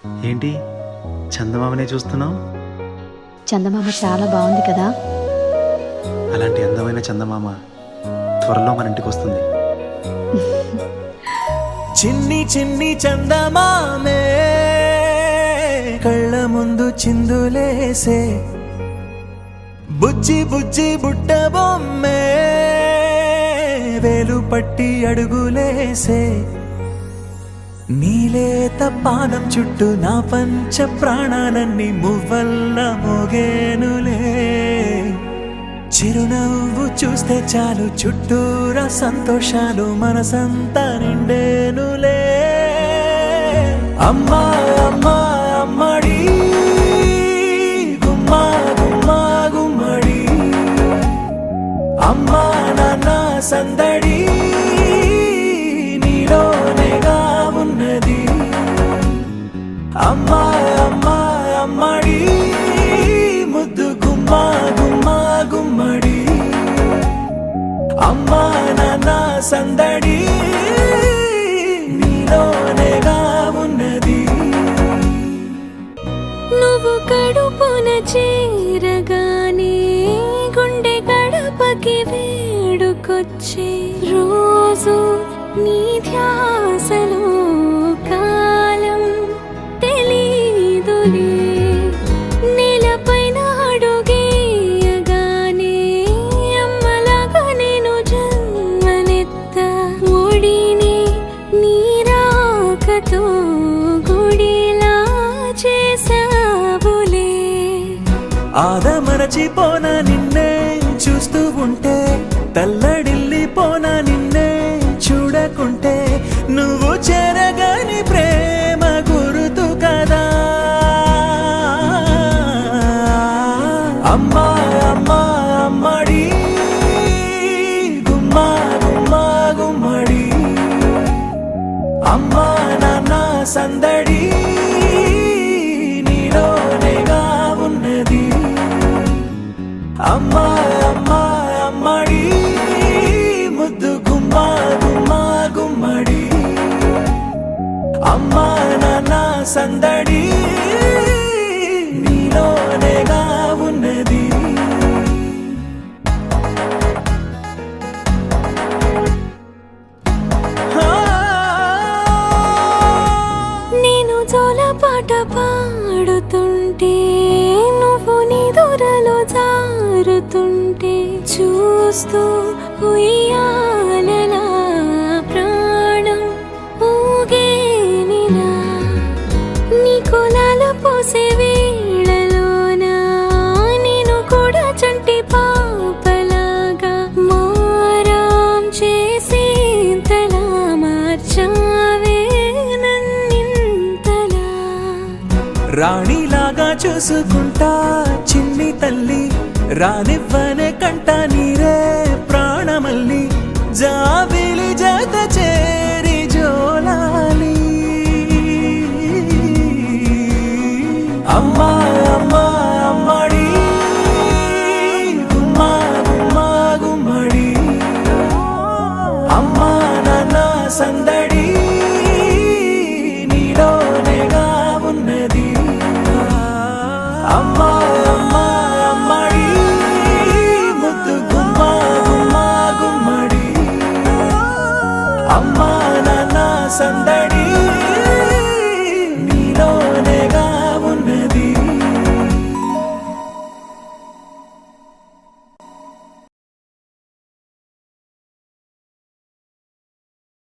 ఏంటి చందమామనే చూస్తున్నావు? చందమామ చాలా బాగుంది కదా. అలాంటి అందమైన చందమామ త్వరలో మన ఇంటికి వస్తుంది. చిన్ని చిన్ని చందమామే కళ్ళ ముందు చిందులేసే, బుజ్జి బుజ్జి బుట్ట బొమ్మే వేలు పట్టి అడుగులేసే, నీలేత పానం చుట్టూ నా పంచ ప్రాణాలన్నీ మువ్వల్ల మోగేనులే, చిరునవ్వు చూస్తే చాలు చుట్టూరా సంతోషాలు మనసంతా నిండేనులే. అమ్మా అమ్మా అమ్మడి గుమ్మా గుమ్మా గుమ్మడి, అమ్మా నాన్న సందడి నీలోనేగా ఉన్నది. అమ్మా అమ్మా అమ్మడి ముద్దు గుమ్మా గుమ్మా గుమ్మడి, అమ్మా నాన్న సందడి నీలోనేగా ఉన్నది. నువ్వు కడుపున చేరగానే గుండె గడపకి వేడుకొచ్చే రోజు నీ ధ్యాసలో కాలం తెలీదులే. నేలపైన అడుగేయగానే అమ్మలాగా నేను జన్మనెత్త, ఒడిని నీ రాకతో గుడిలా చేసావులే. ఆదమరచిపోన నిన్నే చూస్తూ ఉంటే, తల్లడిల్లిపోన నిన్నే చూడకుంటే, నువ్వు చెరగని ప్రేమ గురుతు కదా. అమ్మా అమ్మా అమ్మడి గుమ్మా గుమ్మా గుమ్మడి, అమ్మా నాన్న సందడి నీలోనేగా ఉన్నది. అమ్మా అమ్మా అమ్మడి ముద్దు గుమ్మా గుమ్మా గుమ్మడి, అమ్మా నాన్న సందడి నీలోనేగా ఉన్నది. నేను జోలపాట పాడుతుంటే, నువ్వు నీ దూరలో జారుతుంటే, చూస్తూ ఉయ్యాలలా ప్రాణం ఊగేనిలా. నీ కులాల పోసే వేళలోన నేను కూడా చంటి పాపలాగా మారాం చేసేంతలా మార్చావే నన్నింతలా. రాణిలాగా చూసుకుంటా చిన్ని తల్లి, రానివ్వనే కంట నీరే ప్రాణమల్లి, జాబిలి జత చేరి జోలాలి. అమ్మా అమ్మా అమ్మడి గుమ్మా గుమ్మా గుమ్మడి, అమ్మా నాన్న సందడి నీలోనేగా ఉన్నది. అమ్మా అమ్మా అమ్మడి ముద్దు గుమ్మా గుమ్మా గుమ్మడి, అమ్మా నాన్న సందడి